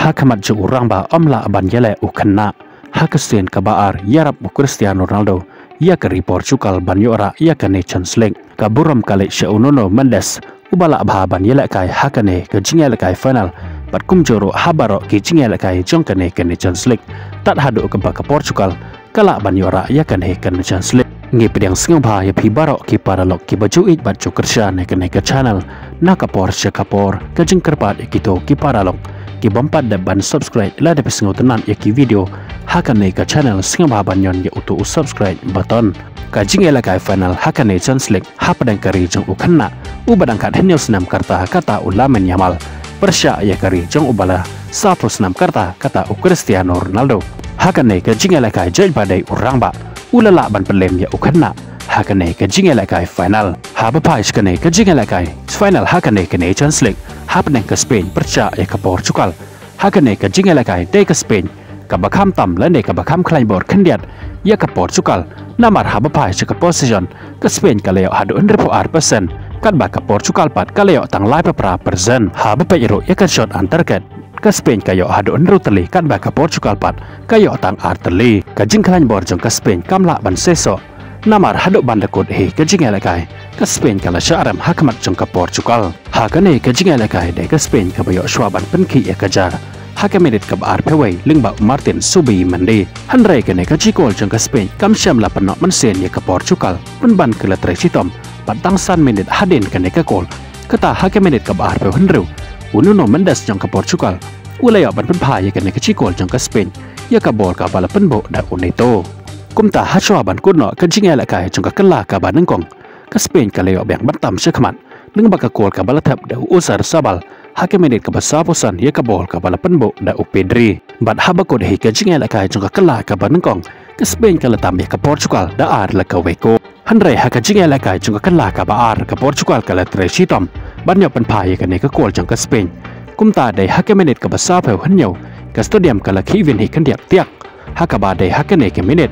hakamat ju urang ba omla ban yele ukhanna hakasien kabaar yarap Cristiano Ronaldo ia ke Portugal ban yora ia ke Nations League ka buram kale Nuno Mendes ubala bha ban yele kai hakane ke jingel kai final bat kumjoro habaro ki jingel kai jongkane ke Nations League tat hadu ke ba ke Portugal kala ban yora ia ke Nations League ngi pedang singba ya pi barok ki paralok ki baju ik bat cukersha ne ke channel na kapor kapor ke jingkerpat ikito ki paralok ki bompat da ban subscribe la de pesngo tenan ya ki video hakan ne ke channel singba banyon ya utu subscribe button ka jingela kai final hakan ne Nations League hapadang kari jong ukhanna ubadang kat henyo senam karta kata ulamen yamal persya ya kari jong ubala sapro senam karta kata Cristiano Ronaldo hakan ne ke jingela kai jaj badai urang ba ulala ban pelem ya ukhanna hakane ke jingela kai final haba pais kane ke jingela kai final hakane ke Nations League hapneng ke Spain perca ya ke Portugal hakane ke jingela kai de ke Spain ka bakam tam lane ka bakam kleinbor kendiat ya ke Portugal namar haba pais ke position ke Spain kaleo hadu 100% kan ba ke Portugal pat kaleo tang lai pra persen haba payro ya ke shot antarket ke Spain kayo hadu enru teli kan ba ke Portugal pat kayo tang arteli ka jingklan bor jong ke Spain kamla ban seso namar hadu bandakut he ke jingela kai ke Spain kala syaram hakamat jong ke Portugal hakane ke jingela kai de ke Spain ka bayo shwaban penki ya kejar hakamedet ke bar pewai lingba Martin Subi mandi hanrai kene ke jikol jong ke Spain kam syam la penok mensen ya ke Portugal penban ke letre sitom patang san menit hadin kene ke kol kata hakamedet ke bar pew henru Nuno Mendes jong ke Portugal ulaya ban penpa ya kene ke jikol jong ke Spain ya ke bol ka bala penbo da uneto kumta hachwa ban kunno ke jingela kai jong ke kala ka banengkong ke Spain kaleo bang bantam sekhamat leng baka kol ka bala thap da usar sabal hakamedet ke basaposan ya ke bol ka bala penbo da upedri bat habakod he ke jingela kai jong ke kala ka banengkong ke Spain kala tam ya ke Portugal da ar la ka weko hanrai ha ke jingela kai jong ke kala ka ba ar ke Portugal kala tresitom banyo penpa ya ke ne ke kol jong ke Spain kumta dai hakamedet ke basapeu hanyo ke stadium kala Kevin he kendiak tiak hakaba dai hakane ke minute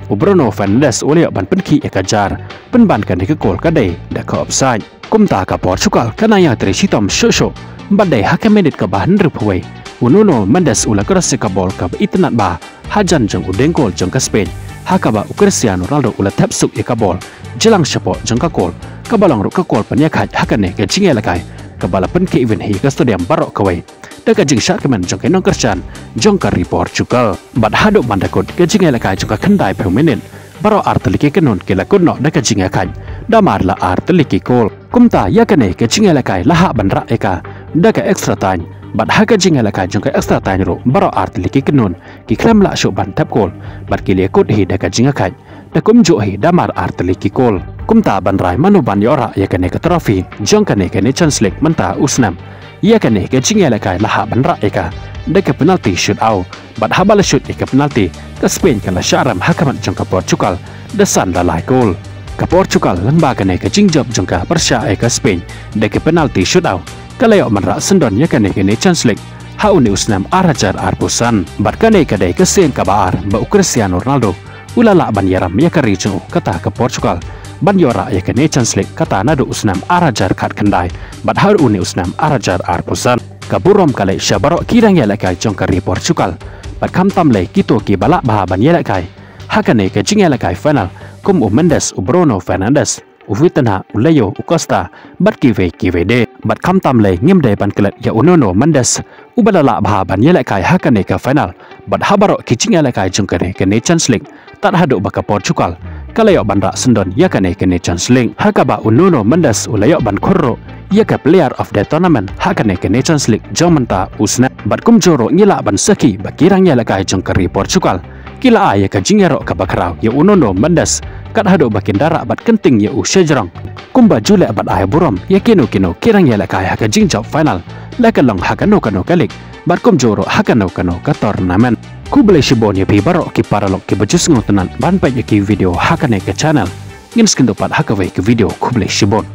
Bruno Fernandes ulio ban penki ya kajar penban kan ke gol kadai da ke offside kumta ka Portugal kana ya tresitom shosho badai hakamedet ke bahan rupwe Nuno Mendes ula keras ke bol ka itnat ba hajan jong udeng gol jong ke Spain hakaba Cristiano Ronaldo ula tapsuk ya ka bol jelang syapo jong ka gol ka balong ru ka gol penyakat hakane ke jingela kai ka bala penki event hi ke stadium barok kawai daga jing shat kemen jong ke nongkerchan jong ka Portugal bat hadu mandakut ke jingela kai jong ka kendai per minit baro arteliki kenun ke lakunno daga jinga kai damar la arteliki gol kumta ya kane ke jingela kai laha banra eka daga extra time bat haga jingela kai jong ka extra time ro baro arteliki kenun ki klem la sho ban tap gol bat ki lekut hi daga jinga kai da kumjo hi damar arteliki gol kumta ban rai manu ban yora ya kane ke trofi jong kane ke Nations League menta usnam ia kane ke jingela kai laha banra eka daga penalti shoot out bat habala shoot ke penalti ke Spain kala syaram hakamat jong ke Portugal desan la lai gol ke Portugal lengba kane ke jingjob jong ke Persya ke Spain daga penalti shoot out kaleo manra sendon ya kane ke Nations League hauni usnam arajar arpusan bat kane ke dai ke sen ka baar ba Cristiano Ronaldo ulala ban yaram ya kari jong kata ke Portugal ban yora ya ke Nations League kata nadu usnam arajar kat kendai bat har uni usnam arajar arpusan kaburom kale syabaro kirang ya lakai jong kari Portugal bat kam tam le kito ki bala bah ban ya lakai hakane ke jing ya lakai final kum Mendes Bruno Fernandes Uvitana Ulayo Costa bat kive de bat kam tam le ngim de ban kelet ya Nuno Mendes ubalala bah ban ya lakai hakane ke final bat habaro ki jing ya lakai jong kari ke Nations League tat hadu baka Portugal kaleo bandra sendon ya kane ke Nations League hakaba Nuno Mendes ulayo ban korro ya ke player of the tournament hakane ke Nations League jomenta usna bat kumjoro ngila ban seki bakirang ya lakai jong kari Portugal kila ya ke jingero ka bakrau ya Nuno Mendes kat hado bakindara bat kenting ya usyajarang kumba jule bat ay burom ya kino kirang ya lakai haka jingjob final lakalong hakano kano kalik bat kumjoro hakano kano ka tournament ku boleh shibon ya pi baro ki paralok ki bajus ngotenan ban pa ya ki video hakane ke channel ngin skin dopat hakawe ke video ku boleh shibon